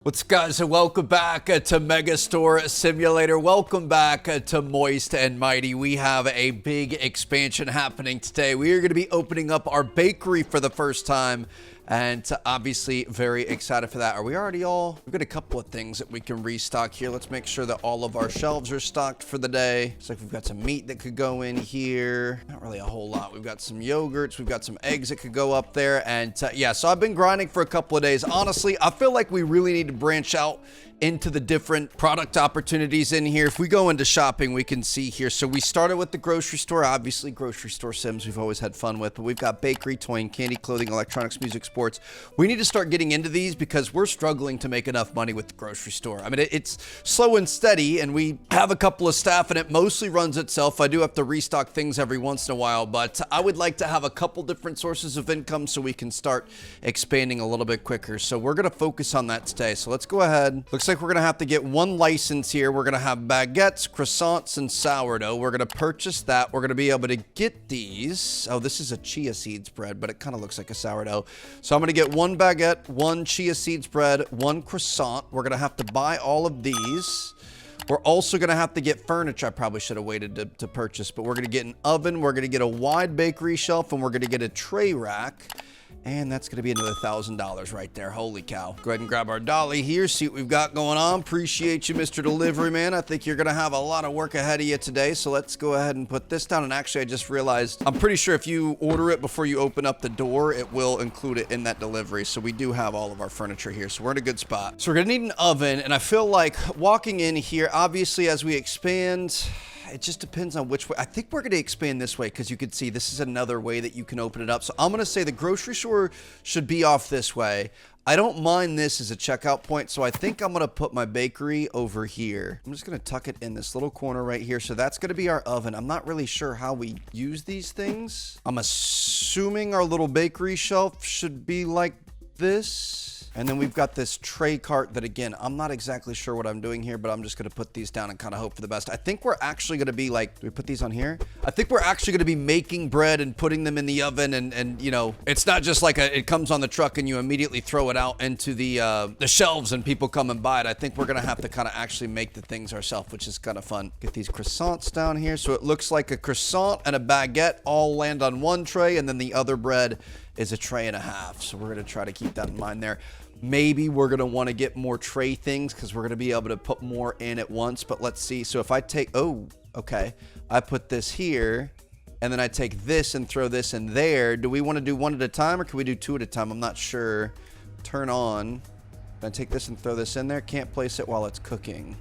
What's up, guys, and welcome back to Megastore Simulator. Welcome back to Moist and Mighty. We have a big expansion happening today. We are going to be opening up our bakery for the first time, and obviously very excited for that. Are we already all? We've got a couple of things that we can restock here. Let's make sure that all of our shelves are stocked for the day. Looks like we've got some meat that could go in here. Not really a whole lot. We've got some yogurts. We've got some eggs that could go up there. And yeah, so I've been grinding for a couple of days. Honestly, I feel like we really need to branch out into the different product opportunities in here. If we go into shopping, we can see here. So we started with the grocery store. Obviously, grocery store sims we've always had fun with, but we've got bakery, toy and candy, clothing, electronics, music, sports. We need to start getting into these because we're struggling to make enough money with the grocery store. I mean, it's slow and steady, and we have a couple of staff, and it mostly runs itself. I do have to restock things every once in a while, but I would like to have a couple different sources of income so we can start expanding a little bit quicker. So we're going to focus on that today. So let's go ahead. Looks like we're gonna have to get one license here. We're gonna have baguettes, croissants, and sourdough. We're gonna purchase that. We're gonna be able to get these. Oh, this is a chia seeds bread, but it kind of looks like a sourdough. So I'm gonna get one baguette, one chia seeds bread, one croissant. We're gonna have to buy all of these. We're also going to have to get furniture. I probably should have waited to purchase, but we're going to get an oven. We're going to get a wide bakery shelf, and we're going to get a tray rack. And that's going to be another $1,000 right there. Holy cow. Go ahead and grab our dolly here, see what we've got going on. Appreciate you, Mr. Delivery Man. I think you're going to have a lot of work ahead of you today. So let's go ahead and put this down. And actually, I just realized, I'm pretty sure if you order it before you open up the door, it will include it in that delivery. So we do have all of our furniture here. So we're in a good spot. So we're going to need an oven. And I feel like walking in here, obviously, as we expand, it just depends on which way. I think we're going to expand this way because you can see this is another way that you can open it up. So I'm going to say the grocery store should be off this way. I don't mind this as a checkout point, so I think I'm going to put my bakery over here. I'm just going to tuck it in this little corner right here. So that's going to be our oven. I'm not really sure how we use these things. I'm assuming our little bakery shelf should be like this. And then we've got this tray cart that, again, I'm not exactly sure what I'm doing here, but I'm just going to put these down and kind of hope for the best. I think we're actually going to be like, do we put these on here? I think we're actually going to be making bread and putting them in the oven. And you know, it's not just like it comes on the truck and you immediately throw it out into the shelves and people come and buy it. I think we're going to have to kind of actually make the things ourselves, which is kind of fun. Get these croissants down here. So it looks like a croissant and a baguette all land on one tray, and then the other bread is a tray and a half. So we're going to try to keep that in mind there. Maybe we're going to want to get more tray things because we're going to be able to put more in at once. But let's see. So if I take, oh, okay. I put this here and then I take this and throw this in there. Do we want to do one at a time or can we do two at a time? I'm not sure. Turn on. Then take this and throw this in there. Can't place it while it's cooking.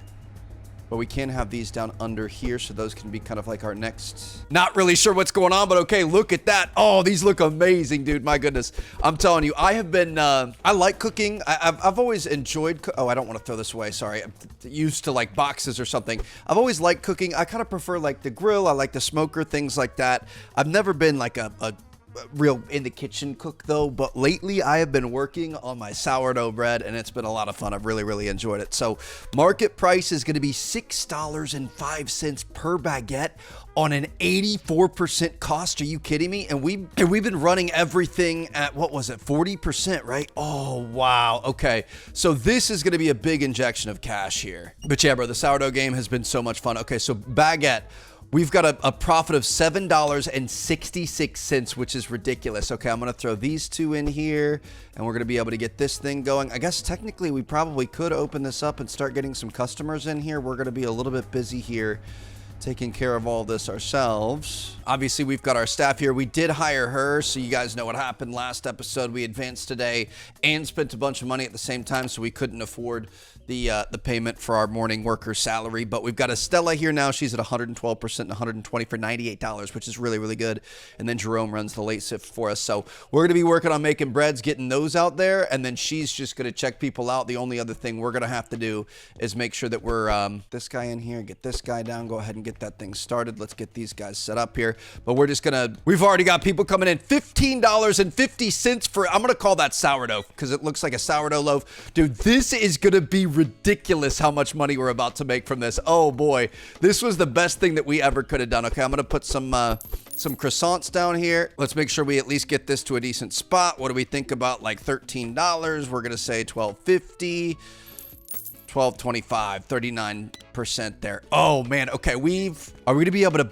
But we can have these down under here, so those can be kind of like our next. Not really sure what's going on, but okay, look at that. Oh, these look amazing, dude. My goodness. I'm telling you, I have been, I like cooking. I've always enjoyed, oh, I don't want to throw this away. Sorry. I'm used to like boxes or something. I've always liked cooking. I kind of prefer like the grill. I like the smoker, things like that. I've never been like a real in the kitchen cook though, but lately I have been working on my sourdough bread and it's been a lot of fun. I've really enjoyed it. So market price is going to be $6.05 per baguette on an 84% cost. Are you kidding me? And we've been running everything at, what was it, 40%, right? Oh, wow. Okay. So this is going to be a big injection of cash here. But yeah, bro, the sourdough game has been so much fun. Okay, so baguette. We've got a profit of $7.66, which is ridiculous. Okay, I'm going to throw these two in here, and we're going to be able to get this thing going. I guess technically we probably could open this up and start getting some customers in here. We're going to be a little bit busy here taking care of all this ourselves. Obviously, we've got our staff here. We did hire her, so you guys know what happened last episode. We advanced today and spent a bunch of money at the same time, so we couldn't afford the payment for our morning worker salary. But we've got Estella here now. She's at 112% and 120 for $98, which is really good. And then Jerome runs the late shift for us. So we're going to be working on making breads, getting those out there, and then she's just going to check people out. The only other thing we're going to have to do is make sure that we're this guy in here, get this guy down, go ahead and get that thing started. Let's get these guys set up here. But we're just gonna, we've already got people coming in. $15.50 for, I'm gonna call that sourdough because it looks like a sourdough loaf. Dude, this is gonna be ridiculous how much money we're about to make from this. Oh boy, this was the best thing that we ever could have done. Okay, I'm gonna put some croissants down here. Let's make sure we at least get this to a decent spot. What do we think about like $13? We're gonna say $12.50. 12.25, 39% there. Oh man, okay, are we gonna be able to,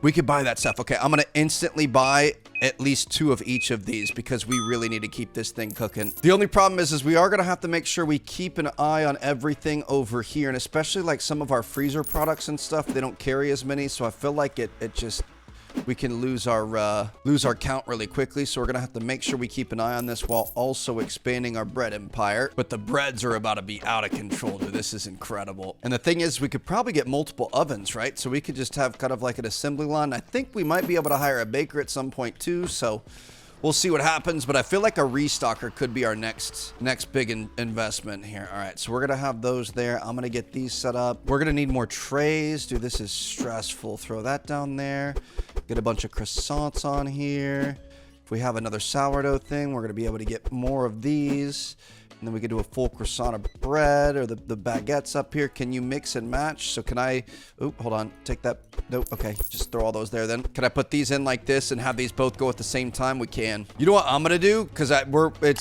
we could buy that stuff. Okay, I'm gonna instantly buy at least 2 of each of these because we really need to keep this thing cooking. The only problem is we are gonna have to make sure we keep an eye on everything over here, and especially like some of our freezer products and stuff, they don't carry as many, so I feel like it just, we can lose our count really quickly. So we're gonna have to make sure we keep an eye on this while also expanding our bread empire. But the breads are about to be out of control, dude. This is incredible. And the thing is, we could probably get multiple ovens, right? So we could just have kind of like an assembly line. I think we might be able to hire a baker at some point too, so we'll see what happens, but I feel like a restocker could be our next big investment here. All right, so we're gonna have those there. I'm gonna get these set up. We're gonna need more trays. Dude, this is stressful. Throw that down there. Get a bunch of croissants on here. If we have another sourdough thing, we're gonna be able to get more of these. And then we could do a full croissant of bread, or the baguettes up here. Can you mix and match? So can I, oop, hold on, take that, nope, okay, just throw all those there then. Can I put these in like this and have these both go at the same time? We can. You know what I'm gonna do? Because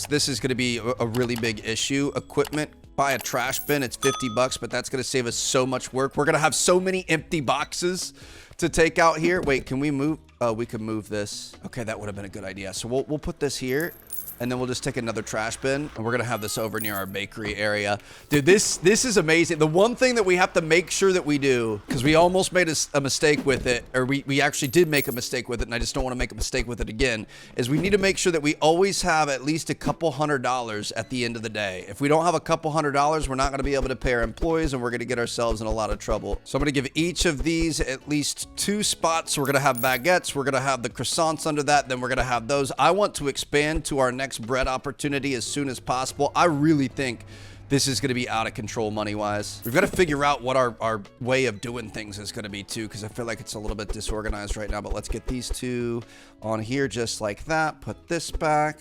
this is gonna be a really big issue. Equipment, buy a trash bin, it's 50 bucks, but that's gonna save us so much work. We're gonna have so many empty boxes to take out here. Wait, can we move? Oh, we could move this. Okay, that would have been a good idea. So we'll put this here. And then we'll just take another trash bin, and we're gonna have this over near our bakery area. Dude, this is amazing. The one thing that we have to make sure that we do, because we almost made a mistake with it, or we actually did make a mistake with it, and I just don't want to make a mistake with it again, is we need to make sure that we always have at least a couple $100 at the end of the day. If we don't have a couple $100, we're not gonna be able to pay our employees, and we're gonna get ourselves in a lot of trouble. So I'm gonna give each of these at least 2 spots. We're gonna have baguettes, we're gonna have the croissants under that, then we're gonna have those. I want to expand to our next bread opportunity as soon as possible. I really think this is going to be out of control money-wise. We've got to figure out what our way of doing things is going to be too, because I feel like it's a little bit disorganized right now. But let's get these 2 on here just like that. Put this back.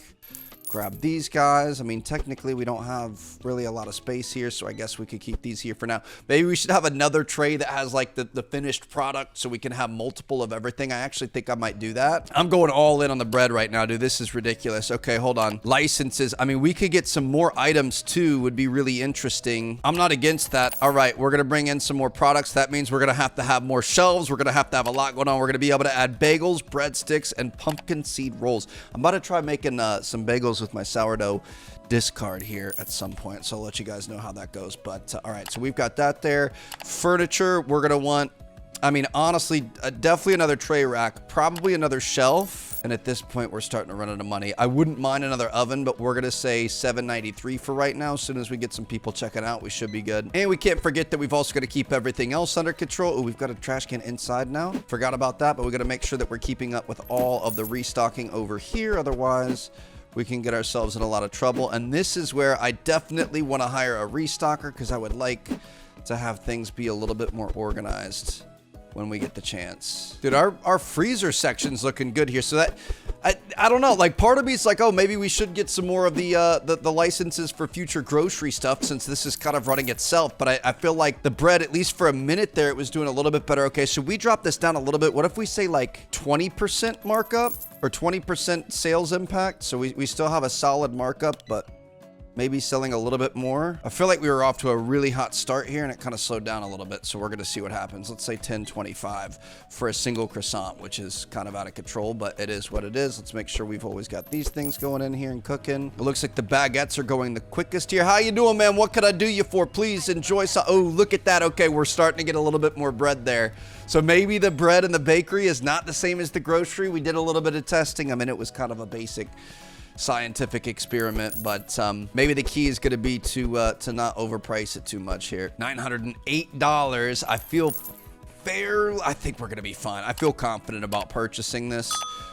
Grab these guys. I mean, technically, we don't have really a lot of space here, so I guess we could keep these here for now. Maybe we should have another tray that has like the finished product so we can have multiple of everything. I actually think I might do that. I'm going all in on the bread right now, dude. This is ridiculous. Okay, hold on. Licenses. I mean, we could get some more items too. Would be really interesting. I'm not against that. All right, we're gonna bring in some more products. That means we're gonna have more shelves. We're gonna have a lot going on. We're gonna be able to add bagels, breadsticks, and pumpkin seed rolls. I'm about to try making some bagels with my sourdough discard here at some point, so I'll let you guys know how that goes. But all right, so we've got that there. Furniture, we're gonna want, I mean, honestly, definitely another tray rack, probably another shelf, and at this point we're starting to run out of money. I wouldn't mind another oven, but we're gonna say $7.93 for right now. As soon as we get some people checking out, we should be good. And we can't forget that we've also got to keep everything else under control. Oh, we've got a trash can inside now. Forgot about that, but we got to make sure that we're keeping up with all of the restocking over here, otherwise we can get ourselves in a lot of trouble. And this is where I definitely want to hire a restocker, because I would like to have things be a little bit more organized when we get the chance. Dude, our freezer section's looking good here. So that, I don't know, like part of me is like, oh, maybe we should get some more of the licenses for future grocery stuff, since this is kind of running itself. But I feel like the bread, at least for a minute there, it was doing a little bit better. Okay, should we drop this down a little bit? What if we say like 20% markup or 20% sales impact? So we still have a solid markup, but maybe selling a little bit more. I feel like we were off to a really hot start here and it kind of slowed down a little bit. So we're going to see what happens. Let's say 10.25 for a single croissant, which is kind of out of control, but it is what it is. Let's make sure we've always got these things going in here and cooking. It looks like the baguettes are going the quickest here. How you doing, man? What could I do you for? Please enjoy some. Oh, look at that. Okay, we're starting to get a little bit more bread there. So maybe the bread in the bakery is not the same as the grocery. We did a little bit of testing. I mean, it was kind of a basic scientific experiment, but maybe the key is going to be to not overprice it too much here. $908. I feel fair. I think we're going to be fine. I feel confident about purchasing this.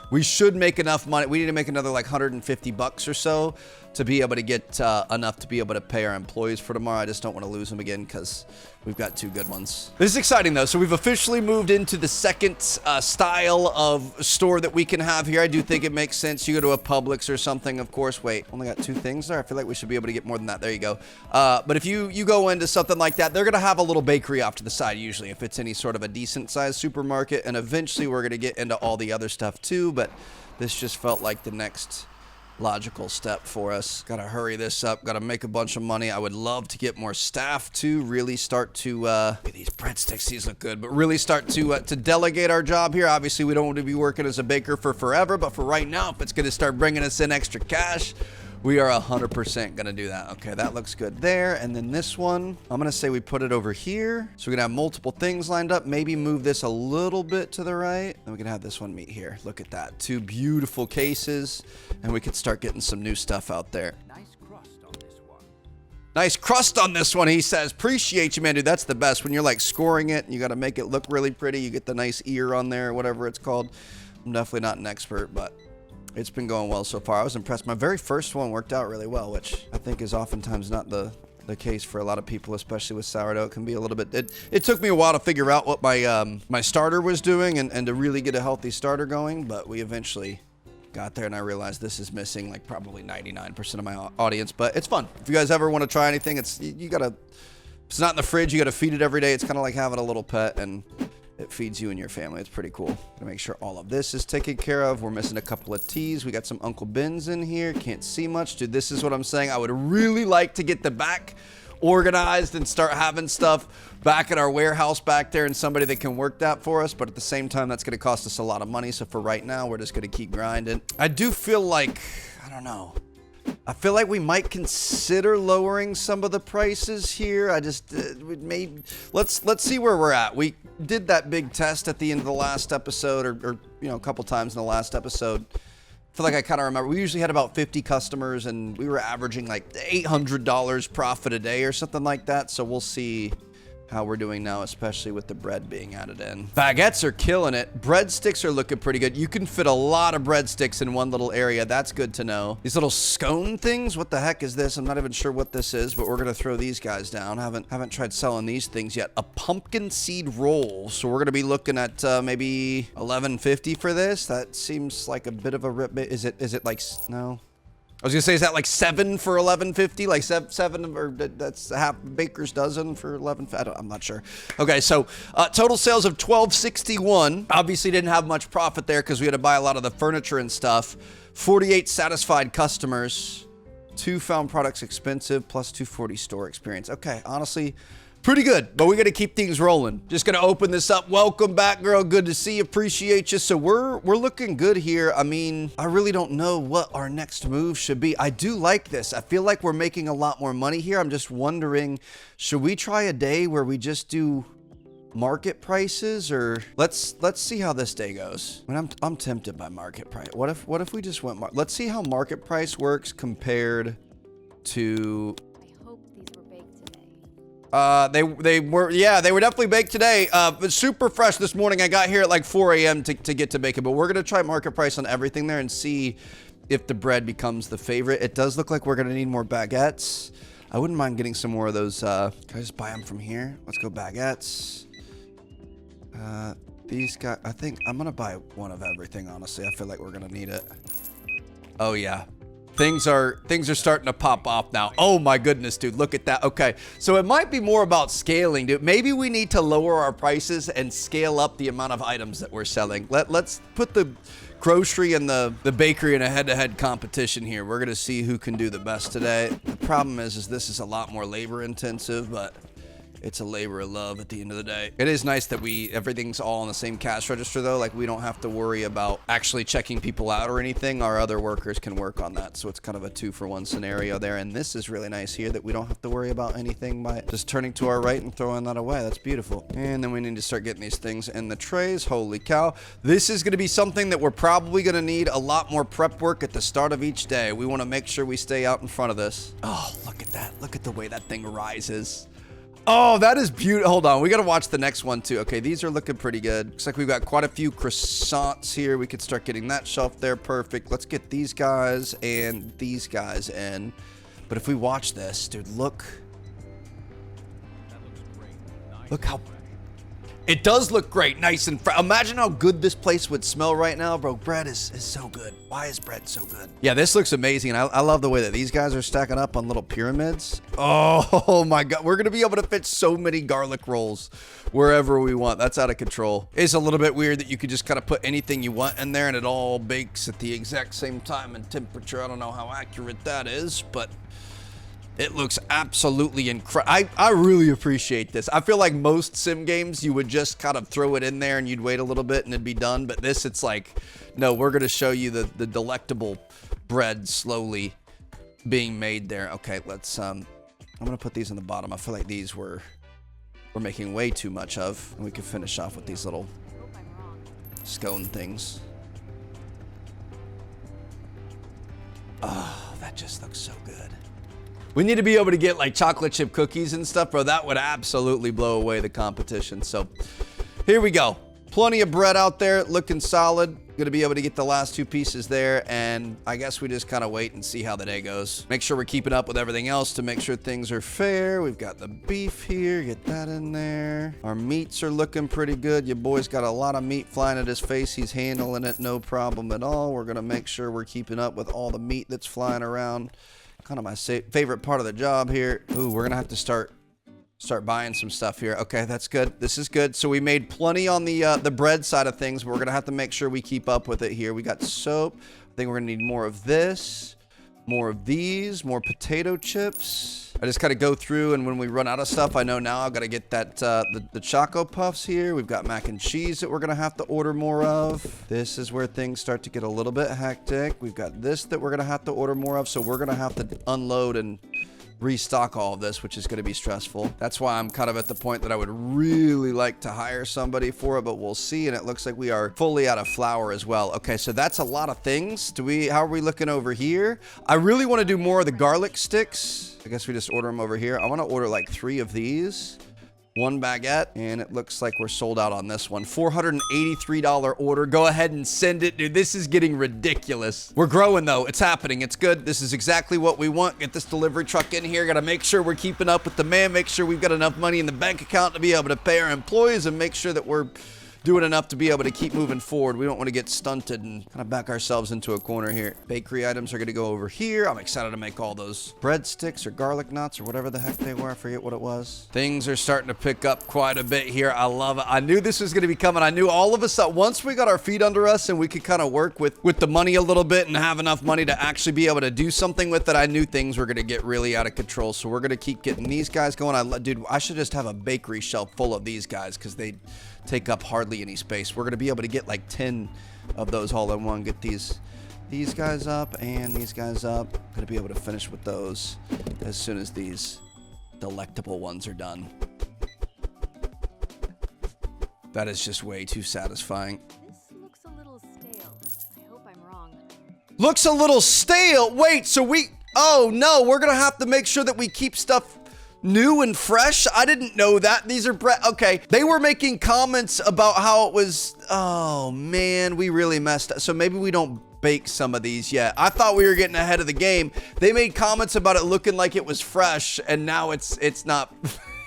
We should make enough money. We need to make another like 150 bucks or so to be able to get enough to be able to pay our employees for tomorrow. I just don't want to lose them again because we've got 2 good ones. This is exciting though. So we've officially moved into the second style of store that we can have here. I do think it makes sense. You go to a Publix or something, of course. Wait, only got 2 things there. I feel like we should be able to get more than that. There you go. But if you go into something like that, they're going to have a little bakery off to the side usually if it's any sort of a decent sized supermarket. And eventually we're going to get into all the other stuff too. But this just felt like the next logical step for us. Gotta hurry this up, gotta make a bunch of money. I would love to get more staff to really start to these breadsticks, these look good, but really start to delegate our job here. Obviously we don't want to be working as a baker for forever, but for right now, if it's gonna start bringing us in extra cash, we are 100% gonna do that. Okay, that looks good there. And then this one, I'm gonna say we put it over here. So we're gonna have multiple things lined up. Maybe move this a little bit to the right. And we can have this one meet here. Look at that, 2 beautiful cases. And we could start getting some new stuff out there. Nice crust on this one. Nice crust on this one, he says. Appreciate you, man, dude. That's the best. When you're like scoring it and you gotta make it look really pretty. You get the nice ear on there, whatever it's called. I'm definitely not an expert, but it's been going well so far. I was impressed. My very first one worked out really well, which I think is oftentimes not the case for a lot of people, especially with sourdough. It can be a little bit... It took me a while to figure out what my my starter was doing and to really get a healthy starter going, but we eventually got there, and I realized this is missing like probably 99% of my audience, but it's fun. If you guys ever want to try anything, you gotta... If it's not in the fridge, you gotta feed it every day. It's kind of like having a little pet, and it feeds you and your family. It's pretty cool. To make sure all of this is taken care of. We're missing a couple of T's. We got some Uncle Ben's in here. Can't see much. Dude, this is what I'm saying. I would really like to get the back organized and start having stuff back at our warehouse back there and somebody that can work that for us. But at the same time, that's going to cost us a lot of money. So for right now, we're just going to keep grinding. I do feel like, I don't know. I feel like we might consider lowering some of the prices here. I just let's see where we're at. We did that big test at the end of the last episode, or you know, a couple times in the last episode. I feel like I kind of remember we usually had about 50 customers and we were averaging like $800 profit a day or something like that. So we'll see how we're doing now, especially with the bread being added in. Baguettes are killing it. Breadsticks are looking pretty good. You can fit a lot of breadsticks in one little area. That's good to know. These little scone things, what the heck is this? I'm not even sure what this is, but we're gonna throw these guys down. Haven't tried selling these things yet. A pumpkin seed roll. So we're gonna be looking at maybe $11.50 for this. That seems like a bit of a rip. Is it like, no? I was gonna say, is that like 7 for $11.50? Like seven, or that's half baker's dozen for $11. I'm not sure. Okay, so total sales of $12.61. Obviously didn't have much profit there because we had to buy a lot of the furniture and stuff. 48 satisfied customers. 2 found products expensive plus 240 store experience. Okay, honestly, pretty good, but we got to keep things rolling. Just gonna open this up. Welcome back, girl. Good to see you. Appreciate you. So we're looking good here. I mean, I really don't know what our next move should be. I do like this. I feel like we're making a lot more money here. I'm just wondering, should we try a day where we just do market prices, or let's see how this day goes. I mean, I'm tempted by market price. What if we just went? Let's see how market price works compared to. They were definitely baked today. But super fresh this morning. I got here at like 4 a.m. to get to bake it, but we're gonna try market price on everything there and see if the bread becomes the favorite. It does look like we're gonna need more baguettes. I wouldn't mind getting some more of those. Can I just buy them from here? Let's go baguettes. These guys, I think I'm gonna buy one of everything, honestly. I feel like we're gonna need it. Oh yeah. Things are starting to pop off now. Oh my goodness, dude, look at that. Okay, so it might be more about scaling, dude. Maybe we need to lower our prices and scale up the amount of items that we're selling. Let's put the grocery and the bakery in a head-to-head competition here. We're gonna see who can do the best today. The problem is this is a lot more labor intensive, but it's a labor of love at the end of the day. It is nice that everything's all on the same cash register though. Like we don't have to worry about actually checking people out or anything. Our other workers can work on that. So it's kind of a 2-for-1 scenario there. And this is really nice here that we don't have to worry about anything by just turning to our right and throwing that away. That's beautiful. And then we need to start getting these things in the trays. Holy cow. This is going to be something that we're probably going to need a lot more prep work at the start of each day. We want to make sure we stay out in front of this. Oh, look at that. Look at the way that thing rises. Oh, that is beautiful. Hold on. We got to watch the next one too. Okay, these are looking pretty good. Looks like we've got quite a few croissants here. We could start getting that shelf there. Perfect. Let's get these guys and these guys in. But if we watch this, dude, look. Look how... It does look great, nice and fresh. Imagine how good this place would smell right now, bro. Bread is so good. Why is bread so good? Yeah, this looks amazing. And I love the way that these guys are stacking up on little pyramids. Oh my God. We're going to be able to fit so many garlic rolls wherever we want. That's out of control. It's a little bit weird that you could just kind of put anything you want in there and it all bakes at the exact same time and temperature. I don't know how accurate that is, but it looks absolutely incredible. I really appreciate this. I feel like most sim games, you would just kind of throw it in there and you'd wait a little bit and it'd be done. But this, it's like, no, we're going to show you the delectable bread slowly being made there. Okay, let's, I'm going to put these in the bottom. I feel like these we're making way too much of. And we can finish off with these little scone things. Oh, that just looks so good. We need to be able to get like chocolate chip cookies and stuff, bro. That would absolutely blow away the competition. So here we go. Plenty of bread out there, looking solid. Going to be able to get the last two pieces there. And I guess we just kind of wait and see how the day goes. Make sure we're keeping up with everything else to make sure things are fair. We've got the beef here. Get that in there. Our meats are looking pretty good. Your boy's got a lot of meat flying at his face. He's handling it no problem at all. We're going to make sure we're keeping up with all the meat that's flying around. Kind of my favorite part of the job here. Ooh, we're gonna have to start buying some stuff here. Okay, that's good. This is good. So we made plenty on the bread side of things, but we're gonna have to make sure we keep up with it here. We got soap. I think we're gonna need more of this, more of these, more potato chips. I just kind of go through, and when we run out of stuff, I know now I've got to get that the Choco Puffs here. We've got mac and cheese that we're gonna have to order more of. This is where things start to get a little bit hectic. We've got this that we're gonna have to order more of, so we're gonna have to unload and restock all of this, which is going to be stressful. That's why I'm kind of at the point that I would really like to hire somebody for it, but we'll see. And it looks like we are fully out of flour as well. Okay, so that's a lot of things. How are we looking over here? I really want to do more of the garlic sticks. I guess we just order them over here. I want to order like 3 of these. 1 baguette, and it looks like we're sold out on this one. $483 order. Go ahead and send it, dude. This is getting ridiculous. We're growing though. It's happening. It's good. This is exactly what we want. Get this delivery truck in here. Got to make sure we're keeping up with demand. Make sure we've got enough money in the bank account to be able to pay our employees, and make sure that we're doing enough to be able to keep moving forward. We don't want to get stunted and kind of back ourselves into a corner here. Bakery items are going to go over here. I'm excited to make all those breadsticks or garlic knots or whatever the heck they were. I forget what it was. Things are starting to pick up quite a bit here. I love it. I knew this was going to be coming. I knew all of a sudden, once we got our feet under us and we could kind of work with the money a little bit and have enough money to actually be able to do something with it, I knew things were going to get really out of control. So we're going to keep getting these guys going. Dude, I should just have a bakery shelf full of these guys because they take up hardly any space. We're going to be able to get like 10 of those all in one. Get these guys up and these guys up. Going to be able to finish with those as soon as these delectable ones are done. That is just way too satisfying. This looks a little stale. I hope I'm wrong. Looks a little stale. Wait, so oh no, we're going to have to make sure that we keep stuff new and fresh. I didn't know that. These are bread. Okay. They were making comments about how it was. Oh man, we really messed up. So maybe we don't bake some of these yet. I thought we were getting ahead of the game. They made comments about it looking like it was fresh, and now it's not.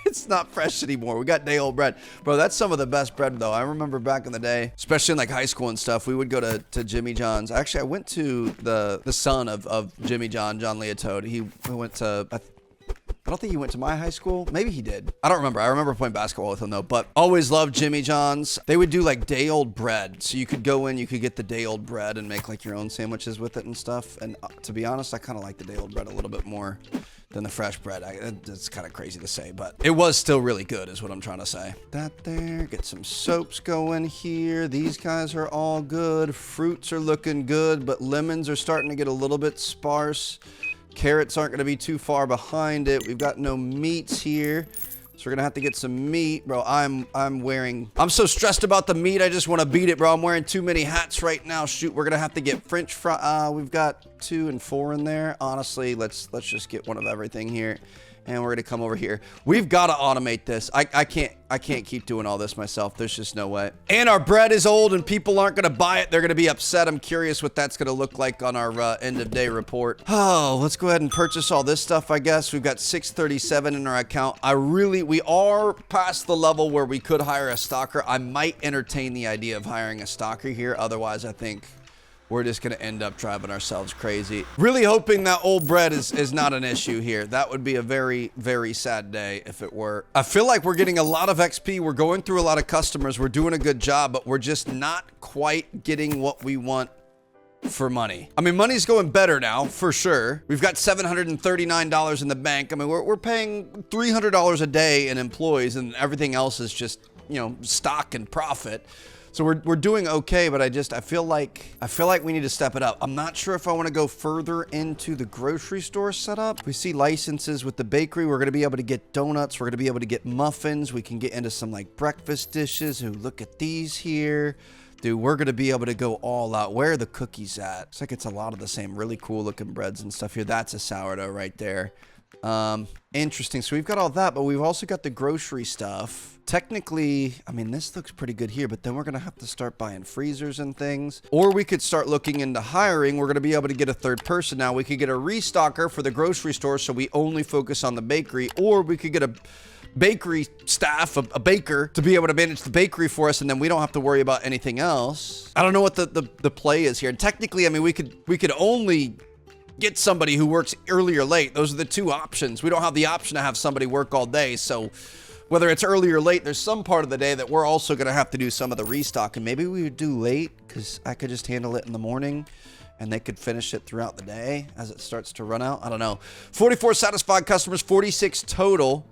It's not fresh anymore. We got day old bread. Bro, that's some of the best bread though. I remember back in the day, especially in like high school and stuff, we would go to Jimmy John's. Actually, I went to the son of Jimmy John Leotoad. He went to, I don't think he went to my high school. Maybe he did. I don't remember. I remember playing basketball with him though, but always loved Jimmy John's. They would do like day old bread. So you could go in, you could get the day old bread and make like your own sandwiches with it and stuff. And to be honest, I kind of like the day old bread a little bit more than the fresh bread. It's kind of crazy to say, but it was still really good is what I'm trying to say. That there, get some soaps going here. These guys are all good. Fruits are looking good, but lemons are starting to get a little bit sparse. Carrots aren't going to be too far behind it. We've got no meats here, so we're going to have to get some meat. Bro, I'm so stressed about the meat. I just want to beat it, bro. I'm wearing too many hats right now. Shoot, we're going to have to get French fry. We've got 2 and 4 in there. Honestly, let's just get one of everything here And we're gonna come over here. We've got to automate this. I can't keep doing all this myself. There's just no way. And our bread is old and people aren't gonna buy it. They're gonna be upset. I'm curious what that's gonna look like on our end of day report. Oh, let's go ahead and purchase all this stuff, I guess. We've got 637 in our account. We are past the level where we could hire a stocker. I might entertain the idea of hiring a stocker here. Otherwise, I think we're just going to end up driving ourselves crazy. Really hoping that old bread is not an issue here. That would be a very, very sad day if it were. I feel like we're getting a lot of XP. We're going through a lot of customers. We're doing a good job, but we're just not quite getting what we want for money. I mean, money's going better now, for sure. We've got $739 in the bank. I mean, we're paying $300 a day in employees, and everything else is just, you know, stock and profit. So we're doing okay, but I feel like we need to step it up. I'm not sure if I want to go further into the grocery store setup. We see licenses with the bakery. We're going to be able to get donuts. We're going to be able to get muffins. We can get into some like breakfast dishes. Ooh, look at these here. Dude, we're going to be able to go all out. Where are the cookies at? Looks like it's a lot of the same really cool looking breads and stuff here. That's a sourdough right there. Interesting. So we've got all that, but we've also got the grocery stuff. Technically, I mean, this looks pretty good here, but then we're going to have to start buying freezers and things. Or we could start looking into hiring. We're going to be able to get a third person now. We could get a restocker for the grocery store so we only focus on the bakery. Or we could get a bakery staff, a baker, to be able to manage the bakery for us, and then we don't have to worry about anything else. I don't know what the play is here. And technically, I mean, we could only get somebody who works early or late. Those are the two options. We don't have the option to have somebody work all day, so whether it's early or late, there's some part of the day that we're also going to have to do some of the restock. And maybe we would do late because I could just handle it in the morning and they could finish it throughout the day as it starts to run out. I don't know. 44 satisfied customers, 46 total,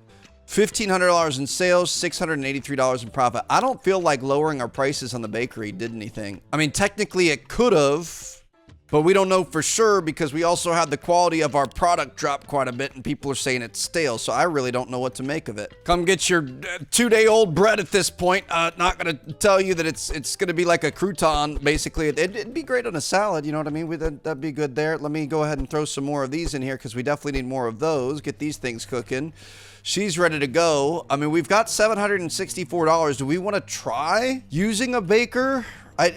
$1,500 in sales, $683 in profit. I don't feel like lowering our prices on the bakery did anything. I mean, technically it could have, but we don't know for sure because we also had the quality of our product drop quite a bit and people are saying it's stale. So I really don't know what to make of it. Come get your 2-day-old bread at this point. Not going to tell you that it's going to be like a crouton, basically. It'd be great on a salad, you know what I mean? That'd be good there. Let me go ahead and throw some more of these in here because we definitely need more of those. Get these things cooking. She's ready to go. I mean, we've got $764. Do we want to try using a baker?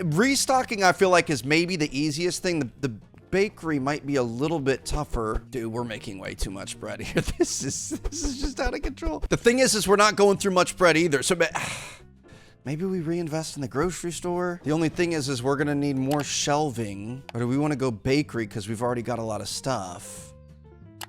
Restocking, I feel like, is maybe the easiest thing. The bakery might be a little bit tougher. Dude, we're making way too much bread here. This is just out of control. The thing is we're not going through much bread either. So maybe we reinvest in the grocery store. The only thing is we're gonna need more shelving. Or do we want to go bakery because we've already got a lot of stuff?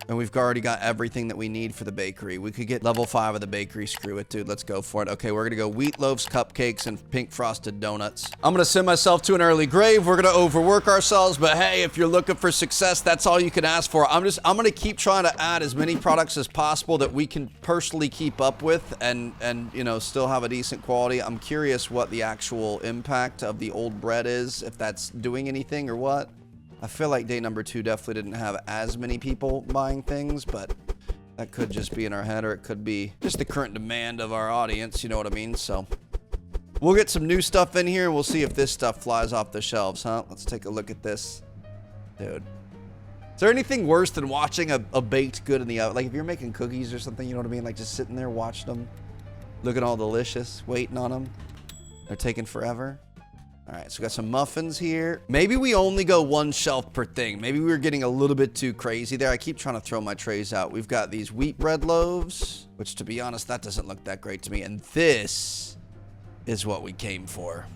And we've already got everything that we need for the bakery. We could get level 5 of the bakery. Screw it, dude. Let's go for it. Okay, we're gonna go wheat loaves, cupcakes, and pink frosted donuts. I'm gonna send myself to an early grave. We're gonna overwork ourselves, but hey, if you're looking for success, that's all you can ask for. I'm gonna keep trying to add as many products as possible that we can personally keep up with and you know, still have a decent quality. I'm curious what the actual impact of the old bread is, if that's doing anything or what. I feel like day number 2 definitely didn't have as many people buying things, but that could just be in our head, or it could be just the current demand of our audience, you know what I mean? So we'll get some new stuff in here and we'll see if this stuff flies off the shelves, huh? Let's take a look at this. Dude. Is there anything worse than watching a baked good in the oven? Like if you're making cookies or something, you know what I mean? Like just sitting there watching them, looking all delicious, waiting on them. They're taking forever. All right, so we got some muffins here. Maybe we only go 1 shelf per thing. Maybe we were getting a little bit too crazy there. I keep trying to throw my trays out. We've got these wheat bread loaves, which to be honest, that doesn't look that great to me. And this is what we came for.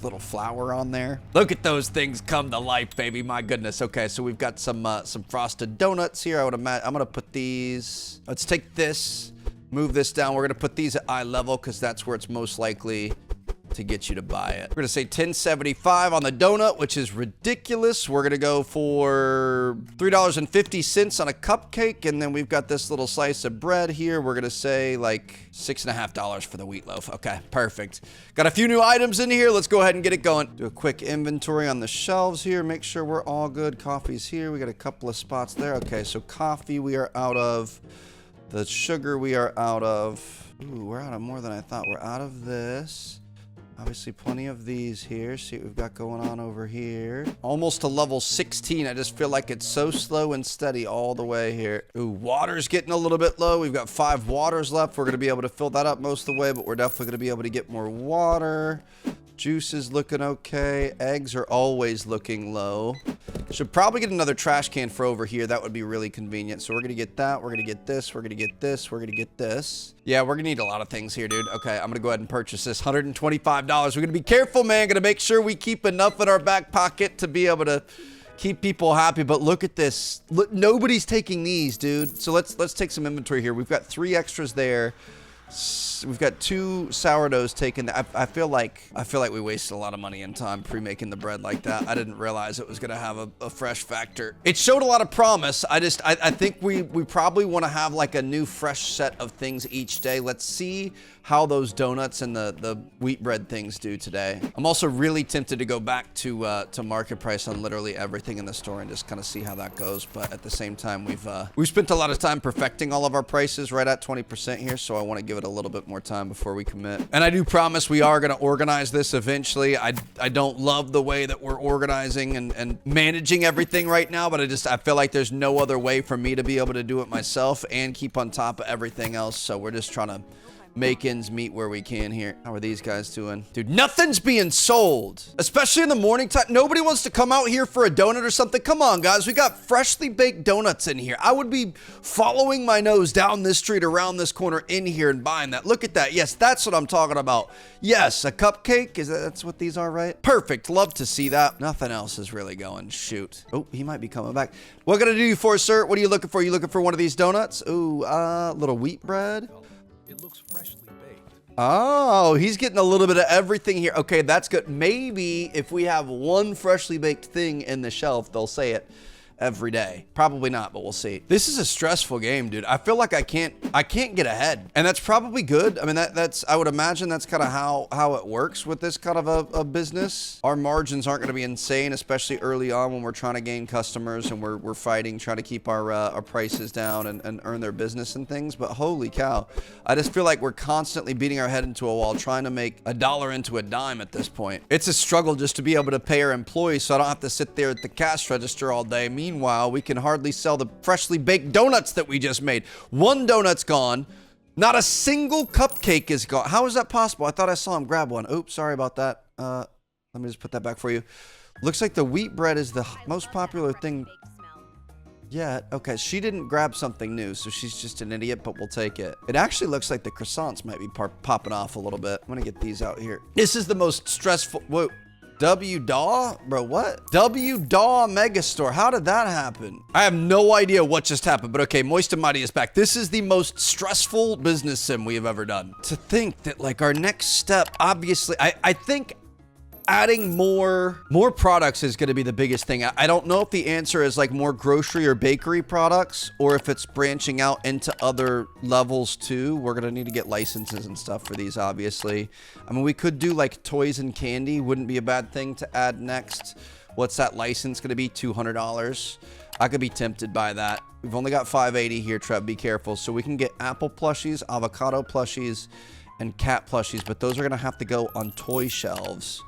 Little flour on there. Look at those things come to life, baby. My goodness. Okay, so we've got some frosted donuts here. I would imagine I'm gonna put these. Let's take this, move this down. We're gonna put these at eye level because that's where it's most likely to get you to buy it. We're gonna say $10.75 on the donut, which is ridiculous. We're gonna go for $3.50 on a cupcake, and then we've got this little slice of bread here. We're gonna say like $6.50 for the wheat loaf. Okay, perfect. Got a few new items in here. Let's go ahead and get it going. Do a quick inventory on the shelves here. Make sure we're all good. Coffee's here. We got a couple of spots there. Okay, so coffee we are out of. The sugar we are out of. Ooh, we're out of more than I thought. We're out of this. Obviously, plenty of these here. See what we've got going on over here. Almost to level 16. I just feel like it's so slow and steady all the way here. Ooh, water's getting a little bit low. We've got 5 waters left. We're going to be able to fill that up most of the way, but we're definitely going to be able to get more water. Juice is looking okay. Eggs are always looking low. Should probably get another trash can for over here. That would be really convenient. So we're going to get that. We're going to get this. We're going to get this. We're going to get this. Yeah, we're going to need a lot of things here, dude. Okay, I'm going to go ahead and purchase this. $125. We're going to be careful, man. Going to make sure we keep enough in our back pocket to be able to keep people happy. But look at this. Look, nobody's taking these, dude. So let's take some inventory here. We've got 3 extras there. We've got 2 sourdoughs taken. I feel like we wasted a lot of money and time pre-making the bread like that. I didn't realize it was gonna have a fresh factor. It showed a lot of promise. I think we probably want to have like a new fresh set of things each day. Let's see how those donuts and the wheat bread things do today. I'm also really tempted to go back to market price on literally everything in the store and just kind of see how that goes. But at the same time, we've spent a lot of time perfecting all of our prices right at 20% here, so I want to give it a little bit more time before we commit. And I do promise we are going to organize this eventually. I don't love the way that we're organizing and managing everything right now, but I feel like there's no other way for me to be able to do it myself and keep on top of everything else. So we're just trying to make ends meet where we can here. How are these guys doing? Dude, nothing's being sold, especially in the morning time. Nobody wants to come out here for a donut or something. Come on, guys. We got freshly baked donuts in here. I would be following my nose down this street, around this corner, in here and buying that. Look at that. Yes, that's what I'm talking about. Yes, a cupcake. That's what these are, right? Perfect. Love to see that. Nothing else is really going. Shoot. Oh, he might be coming back. What can I do you for, sir? What are you looking for? You looking for one of these donuts? Ooh, little wheat bread. It looks freshly baked. Oh, he's getting a little bit of everything here. Okay, that's good. Maybe if we have one freshly baked thing in the shelf, they'll say it every day. Probably not, but we'll see. This is a stressful game, dude. I feel like I can't get ahead, and that's probably good. I mean, that's I would imagine that's kind of how it works with this kind of a business. Our margins aren't going to be insane, especially early on when we're trying to gain customers and we're fighting, trying to keep our prices down and earn their business and things. But holy cow, I just feel like we're constantly beating our head into a wall, trying to make a dollar into a dime at this point. It's a struggle just to be able to pay our employees, so I don't have to sit there at the cash register all day. Meanwhile, we can hardly sell the freshly baked donuts that we just made. One donut's gone. Not a single cupcake is gone. How is that possible? I thought I saw him grab one. Oops, sorry about that. Let me just put that back for you. Looks like the wheat bread is the most popular thing yet. Okay, she didn't grab something new, so she's just an idiot, but we'll take it. It actually looks like the croissants might be popping off a little bit. I'm gonna get these out here. This is the most stressful... Whoa. W-Daw? Bro, what? W-Daw Megastore. How did that happen? I have no idea what just happened, but okay, Moist and Mighty is back. This is the most stressful business sim we have ever done. To think that, like, our next step, obviously, I think adding more products is going to be the biggest thing. I don't know if the answer is like more grocery or bakery products, or if it's branching out into other levels too. We're going to need to get licenses and stuff for these, obviously. I mean, we could do like toys and candy. Wouldn't be a bad thing to add next. What's that license going to be? $200. I could be tempted by that. We've only got 580 here, Trev. Be careful. So we can get apple plushies, avocado plushies, and cat plushies, but those are going to have to go on toy shelves,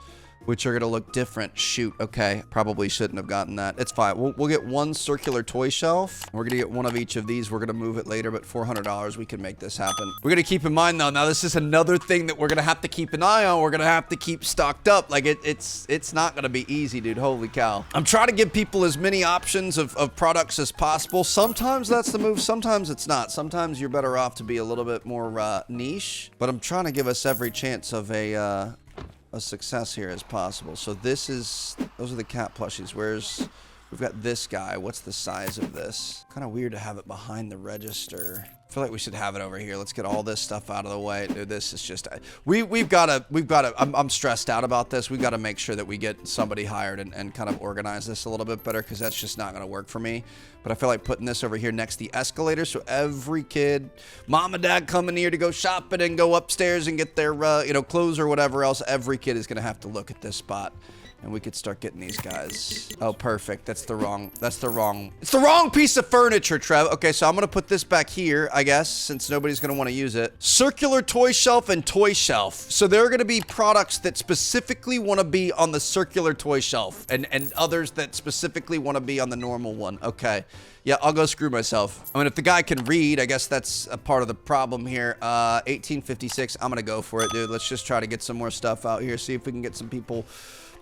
which are going to look different. Shoot. Okay. Probably shouldn't have gotten that. It's fine. We'll get one circular toy shelf. We're going to get one of each of these. We're going to move it later, but $400, we can make this happen. We're going to keep in mind, though, now this is another thing that we're going to have to keep an eye on. We're going to have to keep stocked up. Like, it's not going to be easy, dude. Holy cow. I'm trying to give people as many options of products as possible. Sometimes that's the move. Sometimes it's not. Sometimes you're better off to be a little bit more niche, but I'm trying to give us every chance of a success here as possible. So those are the cat plushies. We've got this guy. What's the size of this? Kind of weird to have it behind the register. I feel like we should have it over here. Let's get all this stuff out of the way. Dude, this is just, we've got to, I'm stressed out about this. We've got to make sure that we get somebody hired and kind of organize this a little bit better, because that's just not going to work for me. But I feel like putting this over here next to the escalator, so every kid, mom and dad coming here to go shopping and go upstairs and get their, clothes or whatever else, every kid is going to have to look at this spot And we could start getting these guys. Oh, perfect. It's the wrong piece of furniture, Trev. Okay, so I'm gonna put this back here, I guess, since nobody's gonna want to use it. Circular toy shelf and toy shelf. So there are gonna be products that specifically want to be on the circular toy shelf and others that specifically want to be on the normal one. Okay. Yeah, I'll go screw myself. I mean, if the guy can read, I guess that's a part of the problem here. 1856, I'm gonna go for it, dude. Let's just try to get some more stuff out here, see if we can get some people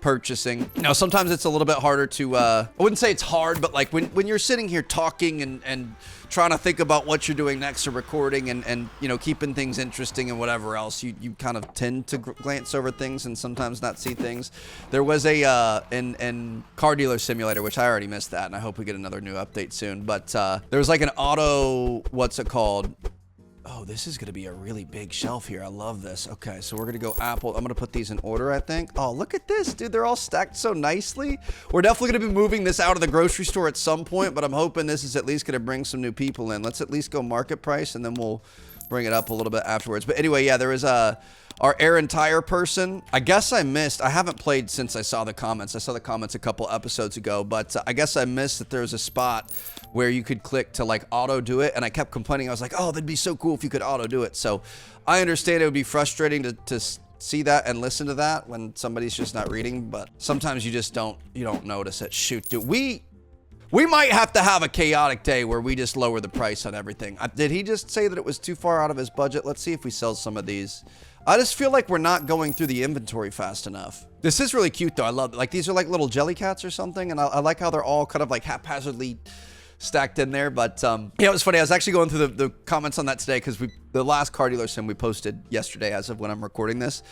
purchasing. Now, sometimes it's a little bit harder to, I wouldn't say it's hard, but like when you're sitting here talking and trying to think about what you're doing next or recording and you know, keeping things interesting and whatever else, you kind of tend to glance over things and sometimes not see things. There was a, in Car Dealer Simulator, which I already missed that, and I hope we get another new update soon, but there was like an auto, what's it called? Oh, this is going to be a really big shelf here. I love this. Okay, so we're going to go Apple. I'm going to put these in order, I think. Oh, look at this, dude. They're all stacked so nicely. We're definitely going to be moving this out of the grocery store at some point, but I'm hoping this is at least going to bring some new people in. Let's at least go market price, and then we'll bring it up a little bit afterwards. But anyway, yeah, there is our air and tire person. I guess I missed. I haven't played since I saw the comments. I saw the comments a couple episodes ago, but I guess I missed that there was a spot where you could click to like auto do it, and I kept complaining. I was like, oh, that'd be so cool if you could auto do it. So I understand it would be frustrating to see that and listen to that when somebody's just not reading, but sometimes you just don't notice it. Shoot, dude, we might have to have a chaotic day where we just lower the price on everything. Did he just say that it was too far out of his budget? Let's see if we sell some of these. I just feel like we're not going through the inventory fast enough. This is really cute though. I love it. Like these are like little jelly cats or something, and I like how they're all kind of like haphazardly stacked in there. But yeah, it was funny. I was actually going through the comments on that today because the last Car Dealer Sim we posted yesterday as of when I'm recording this.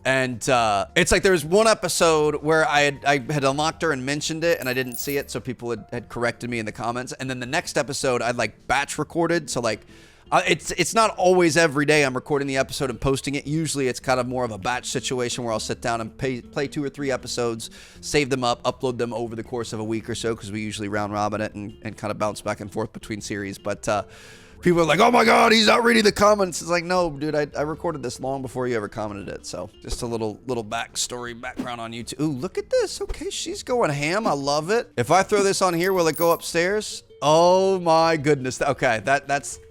And it's like there was one episode where I had unlocked her and mentioned it and I didn't see it, so people had corrected me in the comments. And then the next episode I'd like batch recorded, so like it's not always every day I'm recording the episode and posting it. Usually it's kind of more of a batch situation where I'll sit down and play 2 or 3 episodes, save them up, upload them over the course of a week or so, because we usually round robin it and kind of bounce back and forth between series. But people are like, oh my God, he's not reading the comments. It's like, no, dude, I recorded this long before you ever commented it. So just a little background on YouTube. Ooh, look at this. Okay, she's going ham. I love it. If I throw this on here, will it go upstairs? Oh my goodness. Okay,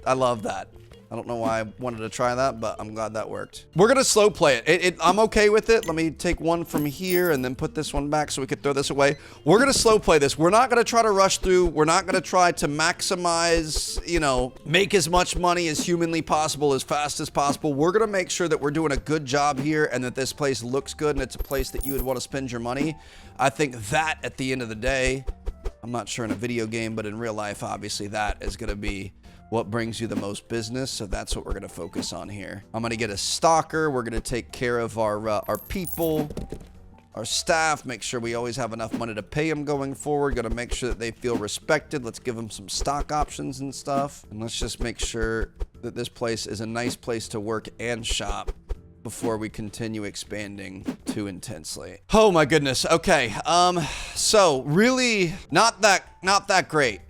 I love that. I don't know why I wanted to try that, but I'm glad that worked. We're gonna slow play it. I'm okay with it. Let me take one from here and then put this one back so we could throw this away. We're gonna slow play this. We're not gonna try to rush through. We're not gonna try to maximize, you know, make as much money as humanly possible as fast as possible. We're gonna make sure that we're doing a good job here and that this place looks good and it's a place that you would want to spend your money. I think that at the end of the day, I'm not sure in a video game, but in real life, obviously that is gonna be what brings you the most business. So that's what we're going to focus on here. I'm going to get a stalker. We're going to take care of our people, our staff, make sure we always have enough money to pay them going forward. Going to make sure that they feel respected. Let's give them some stock options and stuff. And let's just make sure that this place is a nice place to work and shop before we continue expanding too intensely. Oh my goodness. Okay. So really not that great.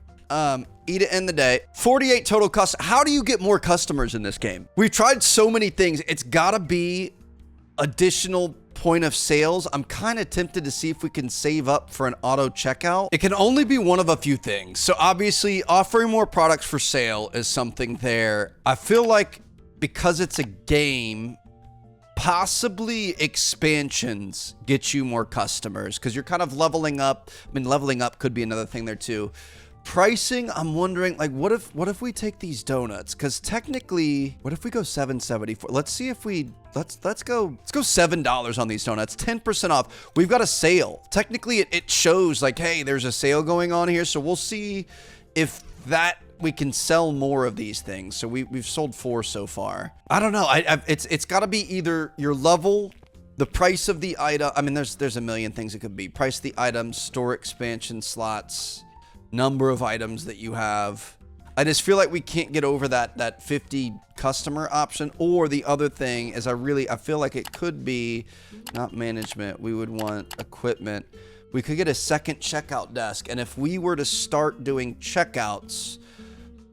Eat it in the day. 48 total customers. How do you get more customers in this game? We've tried so many things. It's gotta be additional point of sales. I'm kind of tempted to see if we can save up for an auto checkout. It can only be one of a few things. So obviously offering more products for sale is something there. I feel like because it's a game, possibly expansions get you more customers because you're kind of leveling up. I mean, leveling up could be another thing there too. Pricing, I'm wondering, like, what if we take these donuts? Because technically, what if we go $7.74? Let's see if we let's go $7 on these donuts, 10% off. We've got a sale. Technically, it shows like, hey, there's a sale going on here. So we'll see if that we can sell more of these things. So we've sold 4 so far. I don't know. It's got to be either your level, the price of the item. I mean, there's a million things it could be. Price of the item, store expansion slots, number of items that you have. I just feel like we can't get over that 50 customer option. Or the other thing is I feel like it could be not management. We would want equipment. We could get a second checkout desk. And if we were to start doing checkouts,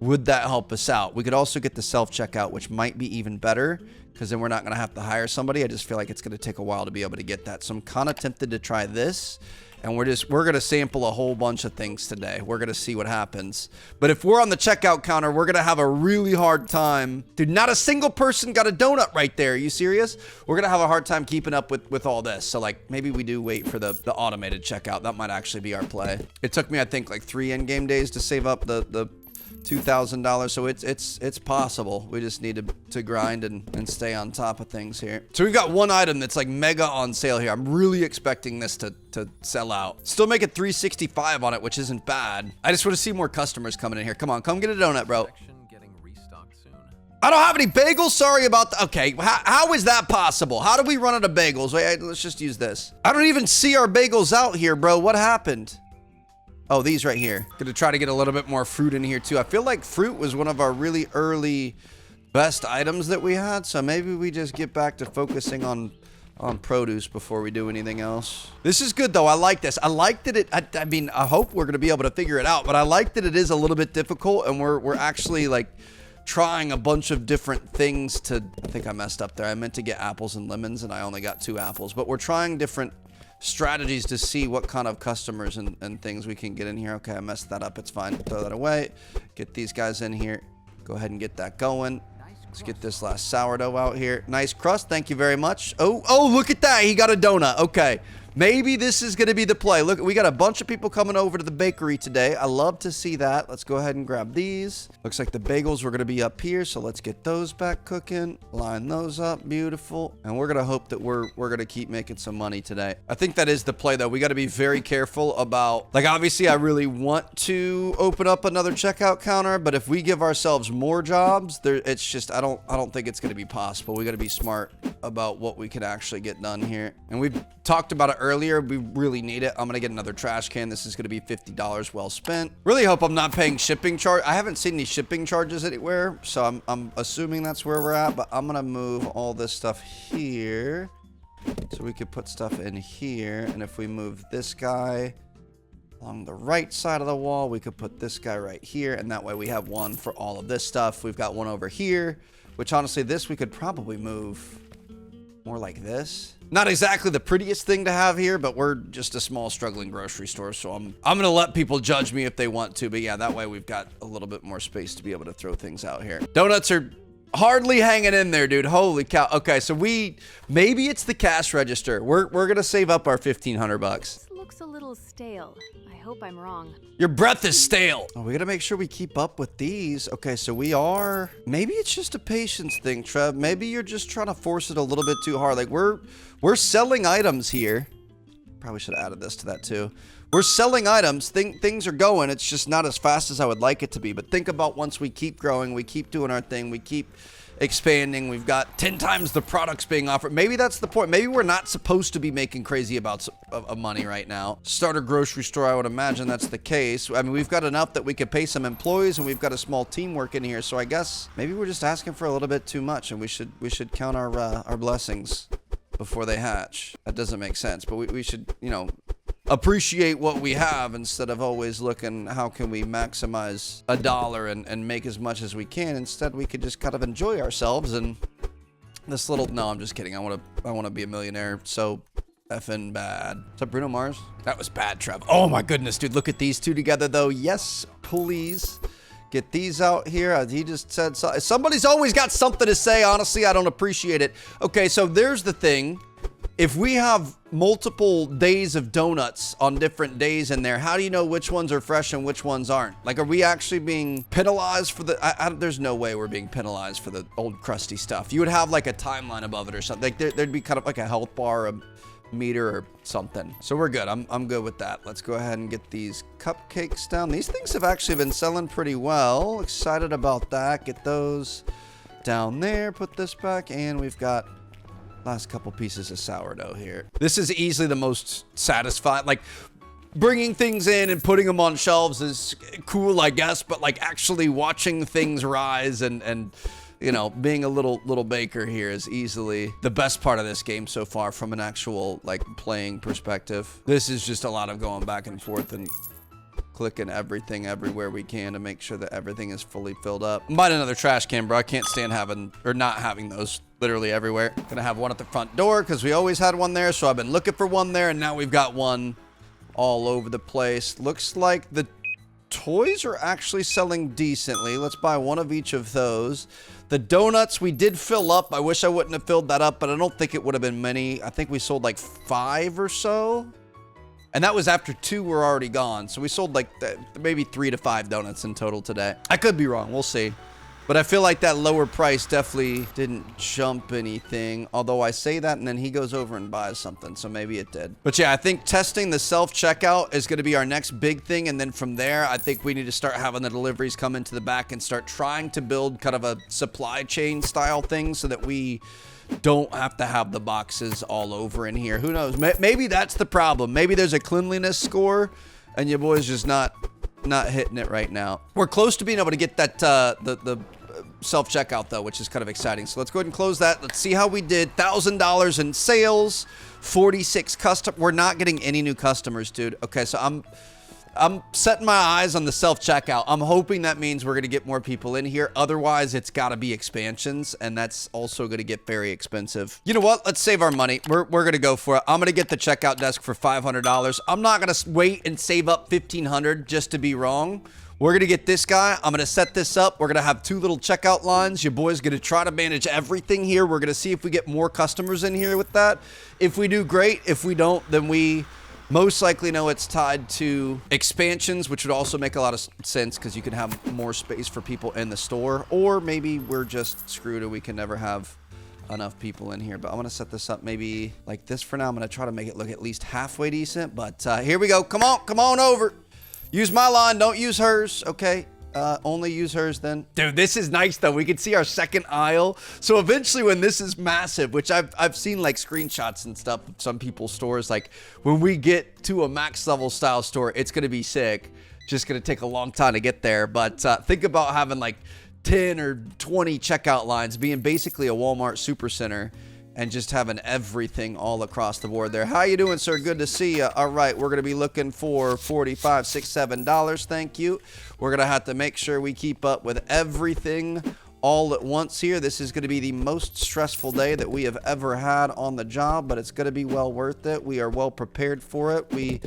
would that help us out? We could also get the self-checkout, which might be even better because then we're not going to have to hire somebody. I just feel like it's going to take a while to be able to get that. So I'm kind of tempted to try this. And we're going to sample a whole bunch of things today. We're going to see what happens. But if we're on the checkout counter, we're going to have a really hard time. Dude, not a single person got a donut right there. Are you serious? We're going to have a hard time keeping up with all this. So, like, maybe we do wait for the automated checkout. That might actually be our play. It took me, I think, like 3 in-game days to save up the $2,000, so it's possible. We just need to grind and stay on top of things here. So we've got one item that's like mega on sale here. I'm really expecting this to sell out. Still make it $365 on it, which isn't bad. I just want to see more customers coming in here. Come on, come get a donut, bro. Getting restocked soon. I don't have any bagels. Sorry about that. Okay, how is that possible? How do we run out of bagels? Wait, let's just use this. I don't even see our bagels out here, bro. What happened? Oh, these right here. Gonna try to get a little bit more fruit in here too. I feel like fruit was one of our really early best items that we had. So maybe we just get back to focusing on produce before we do anything else. This is good though. I like this. I like that I mean, I hope we're gonna be able to figure it out, but I like that it is a little bit difficult and we're actually like trying a bunch of different things to, I think I messed up there. I meant to get apples and lemons and I only got 2 apples, but we're trying different strategies to see what kind of customers and things we can get in here. Okay, I messed that up. It's fine. Throw that away. Get these guys in here. Go ahead and get that going. Let's get this last sourdough out here. Nice crust. Thank you very much. Oh, look at that. He got a donut. Okay. Maybe this is going to be the play. Look, we got a bunch of people coming over to the bakery today. I love to see that. Let's go ahead and grab these. Looks like the bagels were going to be up here, so let's get those back cooking. Line those up. Beautiful. And we're going to hope that we're going to keep making some money today. I think that is the play, though. We got to be very careful about, like, obviously, I really want to open up another checkout counter, but if we give ourselves more jobs, it's just, I don't think it's going to be possible. We got to be smart about what we can actually get done here. And we've talked about it earlier. We really need it. I'm gonna get another trash can. This is gonna be $50 well spent. Really hope I'm not paying shipping charge. I haven't seen any shipping charges anywhere, so I'm assuming that's where we're at, but I'm gonna move all this stuff here so we could put stuff in here. And if we move this guy along the right side of the wall, we could put this guy right here, and that way we have one for all of this stuff. We've got one over here, which honestly, this we could probably move more like this. Not exactly the prettiest thing to have here, but we're just a small struggling grocery store, so I'm gonna let people judge me if they want to, but yeah, that way we've got a little bit more space to be able to throw things out here. Donuts are hardly hanging in there, dude. Holy cow. Okay, so maybe it's the cash register. We're gonna save up our $1,500 bucks. This looks a little stale. I hope I'm wrong. Your breath is stale. Oh, we gotta make sure we keep up with these. Okay, so maybe it's just a patience thing, Trev. Maybe you're just trying to force it a little bit too hard. Like we're selling items here. Probably should have added this to that too. We're selling items. Things are going. It's just not as fast as I would like it to be. But think about once we keep growing, we keep doing our thing, we keep expanding, we've got 10 times the products being offered. Maybe that's the point. Maybe we're not supposed to be making crazy amounts of money right now. Start a grocery store, I would imagine that's the case. I mean, we've got enough that we could pay some employees, and we've got a small teamwork in here. So I guess maybe we're just asking for a little bit too much, and we should count our blessings before they hatch. That doesn't make sense, but we should, appreciate what we have instead of always looking how can we maximize a dollar and make as much as we can. Instead, we could just kind of enjoy ourselves and this little, no, I'm just kidding. I want to be a millionaire so effing bad. What's up, Bruno Mars? That was bad, Trev. Oh my goodness, dude. Look at these two together though. Yes, please. Get these out here. He just said so. Somebody's always got something to say. Honestly, I don't appreciate it. Okay, so there's the thing. If we have multiple days of donuts on different days in there, how do you know which ones are fresh and which ones aren't? Like, are we actually being penalized for the... there's no way we're being penalized for the old crusty stuff. You would have like a timeline above it or something. Like there'd be kind of like a health bar, a meter or something. So we're good. I'm good with that. Let's go ahead and get these cupcakes down. These things have actually been selling pretty well. Excited about that. Get those down there. Put this back, and we've got last couple pieces of sourdough here. This is easily the most satisfying. Like, bringing things in and putting them on shelves is cool, I guess, but like actually watching things rise and being a little baker here is easily the best part of this game so far from an actual like playing perspective. This is just a lot of going back and forth and clicking everything everywhere we can to make sure that everything is fully filled up. I'm buying another trash can, bro. I can't stand having, or not having those literally everywhere. Gonna have one at the front door because we always had one there. So I've been looking for one there, and now we've got one all over the place. Looks like the toys are actually selling decently. Let's buy one of each of those. The donuts we did fill up. I wish I wouldn't have filled that up, but I don't think it would have been many. I think we sold like 5 or so. And that was after 2 were already gone. So we sold like maybe 3 to 5 donuts in total today. I could be wrong. We'll see. But I feel like that lower price definitely didn't jump anything. Although I say that and then he goes over and buys something. So maybe it did. But yeah, I think testing the self-checkout is going to be our next big thing. And then from there, I think we need to start having the deliveries come into the back and start trying to build kind of a supply chain style thing so that we don't have to have the boxes all over in here. Who knows? Maybe that's the problem. Maybe there's a cleanliness score and your boy's just not hitting it right now. We're close to being able to get that the self-checkout though, which is kind of exciting. So let's go ahead and close that. Let's see how we did. $1,000 in sales, 46 custom. We're not getting any new customers, dude. Okay, so I'm setting my eyes on the self-checkout. I'm hoping that means we're going to get more people in here. Otherwise, it's got to be expansions, and that's also going to get very expensive. You know what? Let's save our money. We're going to go for it. I'm going to get the checkout desk for $500. I'm not going to wait and save up $1,500 just to be wrong. We're going to get this guy. I'm going to set this up. We're going to have 2 little checkout lines. Your boy's going to try to manage everything here. We're going to see if we get more customers in here with that. If we do, great. If we don't, then we most likely know it's tied to expansions, which would also make a lot of sense because you can have more space for people in the store. Or maybe we're just screwed and we can never have enough people in here. But I'm going to set this up maybe like this for now. I'm going to try to make it look at least halfway decent. But here we go. Come on over. Use my line. Don't use hers. Okay. Only use hers then. Dude, this is nice though. We can see our second aisle. So eventually when this is massive, which I've seen like screenshots and stuff of some people's stores, like when we get to a max level style store, it's going to be sick. Just going to take a long time to get there. But think about having like 10 or 20 checkout lines, being basically a Walmart supercenter, and just having everything all across the board there. How you doing, sir? Good to see you. All right, we're going to be looking for $45, $6, $7. Thank you. We're going to have to make sure we keep up with everything all at once here. This is going to be the most stressful day that we have ever had on the job, but it's going to be well worth it. We are well prepared for it. We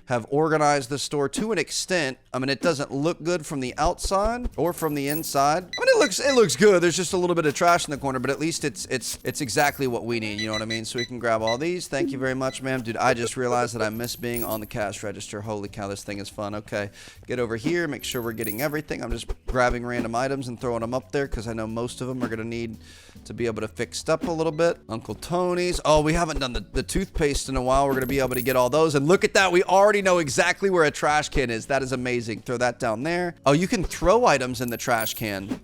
have organized the store to an extent. I mean, it doesn't look good from the outside or from the inside. I mean, it looks good. There's just a little bit of trash in the corner, but at least it's exactly what we need. You know what I mean? So we can grab all these. Thank you very much, ma'am. Dude, I just realized that I miss being on the cash register. Holy cow, this thing is fun. Okay, get over here. Make sure we're getting everything. I'm just grabbing random items and throwing them up there because I know most of them are going to need to be able to fix up a little bit. Uncle Tony's. Oh, we haven't done the toothpaste in a while. We're going to be able to get all those. And look at that. We already know exactly where a trash can is. That is amazing. Throw that down there. Oh, you can throw items in the trash can.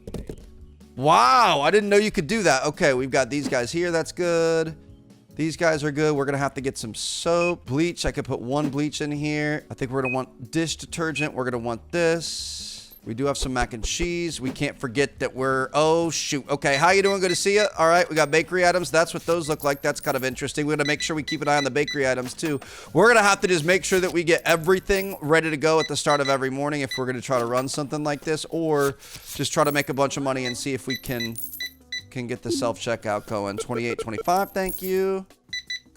Wow, I didn't know you could do that. Okay, we've got these guys here. That's good. These guys are good. We're going to have to get some soap. Bleach. I could put 1 bleach in here. I think we're going to want dish detergent. We're going to want this. We do have some mac and cheese. We can't forget that we're... Oh, shoot. Okay, how you doing? Good to see you. All right, we got bakery items. That's what those look like. That's kind of interesting. We're going to make sure we keep an eye on the bakery items, too. We're going to have to just make sure that we get everything ready to go at the start of every morning if we're going to try to run something like this, or just try to make a bunch of money and see if we can get the self-checkout going. 28.25, thank you.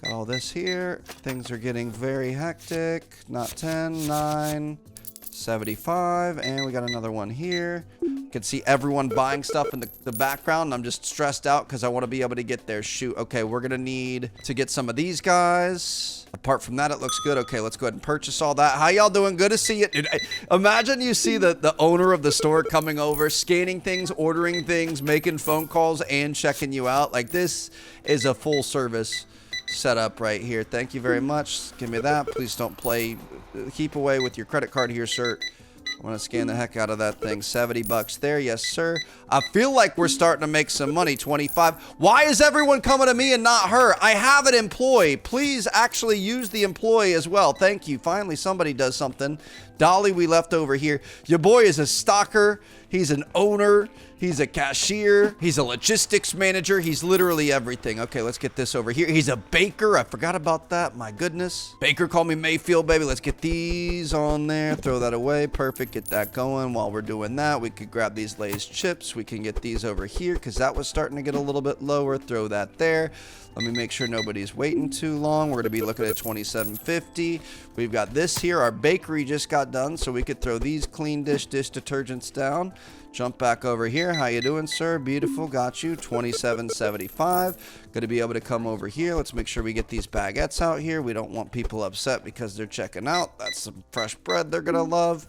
Got all this here. Things are getting very hectic. Not 10, 9... 75, and we got another one here. You can see everyone buying stuff in the background, and I'm just stressed out because I want to be able to get there. Shoot. Okay, we're gonna need to get some of these guys. Apart from that, it looks good. Okay, let's go ahead and purchase all that. How y'all doing? Good to see you. Dude, imagine you see the owner of the store coming over, scanning things, ordering things, making phone calls, and checking you out. Like, this is a full service setup right here. Thank you very much. Give me that. Please don't play. Keep away with your credit card here, sir. I want to scan the heck out of that thing. 70 bucks there. Yes, sir. I feel like we're starting to make some money. 25. Why is everyone coming to me and not her? I have an employee. Please actually use the employee as well. Thank you. Finally, somebody does something. Dolly, we left over here. Your boy is a stalker. He's an owner. He's a cashier. He's a logistics manager. He's literally everything. Okay, let's get this over here. He's a baker. I forgot about that. My goodness. Baker, call me Mayfield, baby. Let's get these on there. Throw that away. Perfect. Get that going. While we're doing that, we could grab these Lay's chips. We can get these over here because that was starting to get a little bit lower. Throw that there. Let me make sure nobody's waiting too long. We're going to be looking at $27.50. We've got this here. Our bakery just got done, so we could throw these clean dish detergents down. Jump back over here. How you doing, sir? Beautiful. Got you. $27.75. Going to be able to come over here. Let's make sure we get these baguettes out here. We don't want people upset because they're checking out. That's some fresh bread they're going to love.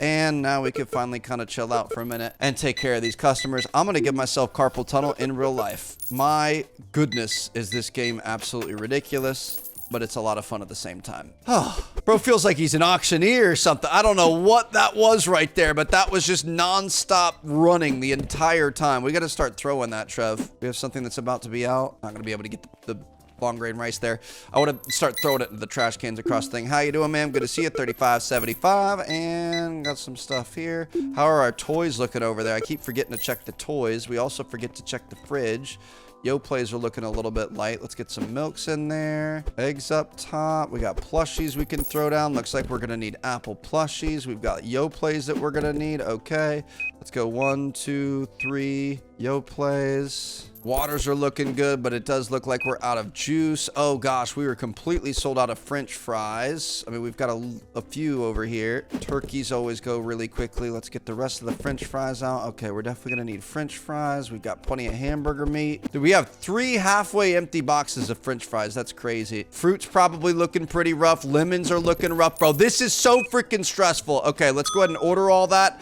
And now we can finally kind of chill out for a minute and take care of these customers. I'm going to give myself carpal tunnel in real life. My goodness, is this game absolutely ridiculous. But it's a lot of fun at the same time. Oh, bro feels like he's an auctioneer or something. I don't know what that was right there, but that was just nonstop running the entire time. We got to start throwing that, Trev. We have something that's about to be out. Not going to be able to get the long grain rice there. I want to start throwing it into the trash cans across the thing. How you doing, ma'am? Good to see you. $35.75. And got some stuff here. How are our toys looking over there? I keep forgetting to check the toys. We also forget to check the fridge. Yoplays are looking a little bit light. Let's get some milks in there. Eggs up top. We got plushies we can throw down. Looks like we're going to need apple plushies. We've got Yoplays that we're going to need. Okay. Let's go 1, 2, 3 Yoplays. Waters are looking good, but it does look like we're out of juice. Oh gosh, we were completely sold out of French fries. I mean, we've got a few over here. Turkeys always go really quickly. Let's get the rest of the French fries out. Okay, we're definitely gonna need French fries. We've got plenty of hamburger meat. Dude, we have 3 halfway empty boxes of French fries. That's crazy. Fruit's probably looking pretty rough. Lemons are looking rough, bro. This is so freaking stressful. Okay, let's go ahead and order all that.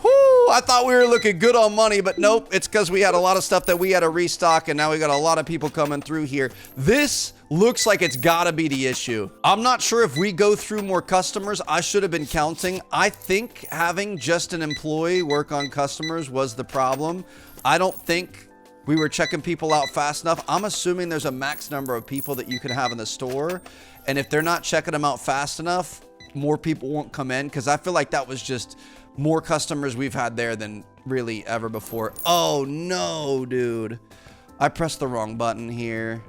Whoo, I thought we were looking good on money, but nope. It's because we had a lot of stuff that we had to restock, and now we got a lot of people coming through here. This looks like it's gotta be the issue. I'm not sure if we go through more customers. I should have been counting. I think having just an employee work on customers was the problem. I don't think we were checking people out fast enough. I'm assuming there's a max number of people that you can have in the store, and if they're not checking them out fast enough, more people won't come in, because I feel like that was just more customers we've had there than really ever before. Oh no, dude. I pressed the wrong button here.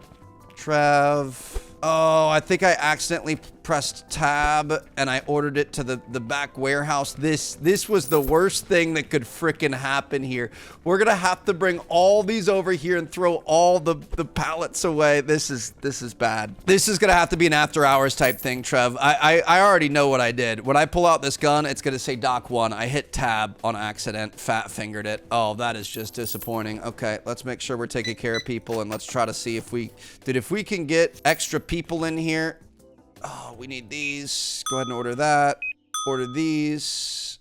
Trev. Oh, I think I accidentally pressed tab and I ordered it to the back warehouse. This was the worst thing that could frickin' happen here. We're gonna have to bring all these over here and throw all the pallets away. This is bad. This is gonna have to be an after hours type thing, Trev. I already know what I did. When I pull out this gun, it's gonna say Doc 1. I hit tab on accident, fat fingered it. Oh, that is just disappointing. Okay, let's make sure we're taking care of people and let's try to see if we can get extra people in here. Oh, we need these. Go ahead and order that. Order these.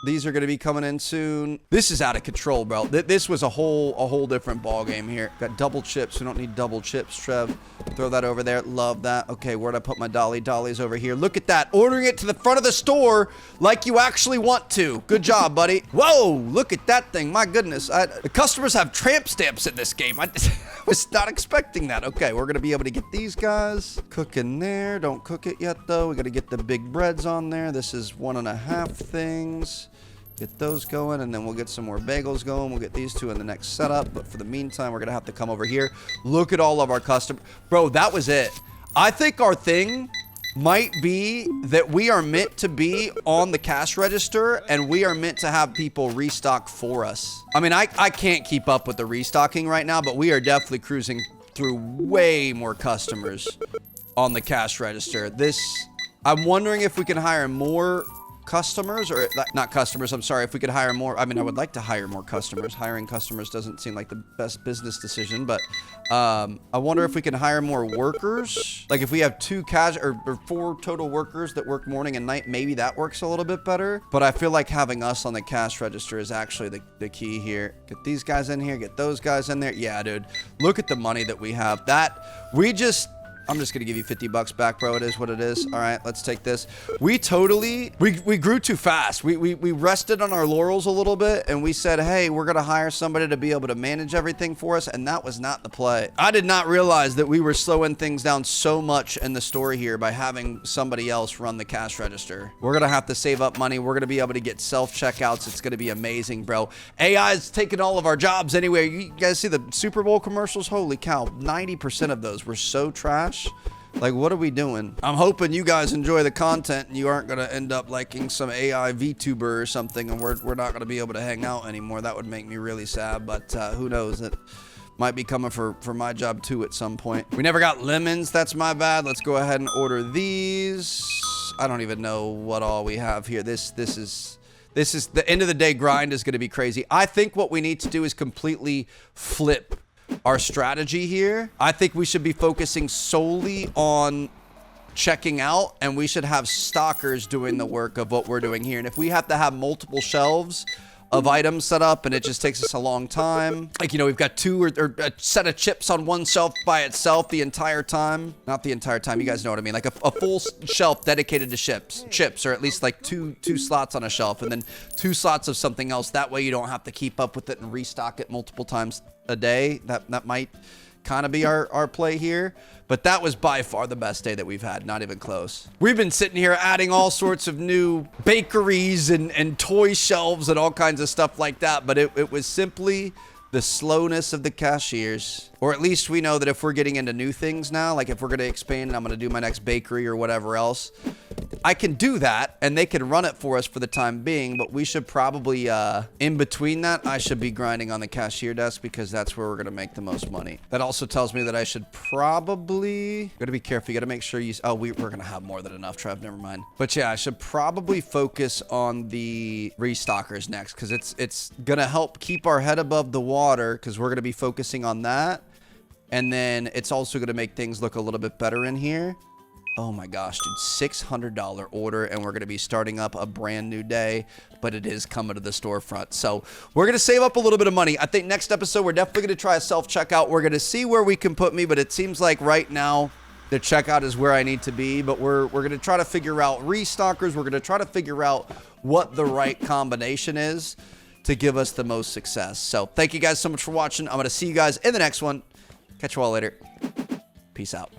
These are going to be coming in soon. This is out of control, bro. This was a whole different ball game here. Got double chips. We don't need double chips, Trev. Throw that over there. Love that. Okay, where'd I put my dolly? Dolly's over here. Look at that. Ordering it to the front of the store like you actually want to. Good job, buddy. Whoa, look at that thing. My goodness. The customers have tramp stamps in this game. I was not expecting that. Okay, we're going to be able to get these guys. Cook in there. Don't cook it yet, though. We got to get the big breads on there. This is 1.5 things. Get those going, and then we'll get some more bagels going. We'll get these 2 in the next setup. But for the meantime, we're going to have to come over here. Look at all of our customers. Bro, that was it. I think our thing might be that we are meant to be on the cash register, and we are meant to have people restock for us. I mean, I can't keep up with the restocking right now, but we are definitely cruising through way more customers on the cash register. I'm wondering if we can hire more customers, or not customers, I'm sorry, if we could hire more. I mean, I would like to hire more customers. Hiring customers doesn't seem like the best business decision, but I wonder if we can hire more workers. Like if we have 2 cash or 4 total workers that work morning and night, maybe that works a little bit better. But I feel like having us on the cash register is actually the key here. Get these guys in here, get those guys in there. Yeah, dude, look at the money that we have. I'm just gonna give you 50 bucks back, bro. It is what it is. All right, let's take this. We grew too fast. We rested on our laurels a little bit, and we said, hey, we're gonna hire somebody to be able to manage everything for us, and that was not the play. I did not realize that we were slowing things down so much in the store here by having somebody else run the cash register. We're gonna have to save up money. We're gonna be able to get self-checkouts. It's gonna be amazing, bro. AI is taking all of our jobs anyway. You guys see the Super Bowl commercials? Holy cow, 90% of those were so trash. Like, what are we doing? I'm hoping you guys enjoy the content and you aren't going to end up liking some AI VTuber or something, and we're not going to be able to hang out anymore. That would make me really sad, but who knows? It might be coming for my job too at some point. We never got lemons. That's my bad. Let's go ahead and order these. I don't even know what all we have here. This is the end of the day grind is going to be crazy. I think what we need to do is completely flip our strategy here. I think we should be focusing solely on checking out, and we should have stockers doing the work of what we're doing here. And if we have to have multiple shelves of items set up and it just takes us a long time, like, you know, we've got two or a set of chips on one shelf by itself the entire time. Not the entire time, you guys know what I mean. Like a full shelf dedicated to chips, or at least like two slots on a shelf, and then 2 slots of something else. That way you don't have to keep up with it and restock it multiple times a day. That might kind of be our play here, but that was by far the best day that we've had. Not even close. We've been sitting here adding all sorts of new bakeries and toy shelves and all kinds of stuff like that, but it was simply the slowness of the cashiers. Or at least we know that if we're getting into new things now, like if we're going to expand and I'm going to do my next bakery or whatever else, I can do that and they can run it for us for the time being, but we should probably, in between that, I should be grinding on the cashier desk because that's where we're going to make the most money. That also tells me that I should probably, got to be careful. You got to make sure we're going to have more than enough, Trev, never mind. But yeah, I should probably focus on the restockers next because it's going to help keep our head above the water because we're going to be focusing on that. And then it's also going to make things look a little bit better in here. Oh my gosh, dude, $600 order, and we're going to be starting up a brand new day, but it is coming to the storefront. So we're going to save up a little bit of money. I think next episode, we're definitely going to try a self-checkout. We're going to see where we can put me, but it seems like right now the checkout is where I need to be, but we're going to try to figure out restockers. We're going to try to figure out what the right combination is to give us the most success. So thank you guys so much for watching. I'm going to see you guys in the next one. Catch you all later. Peace out.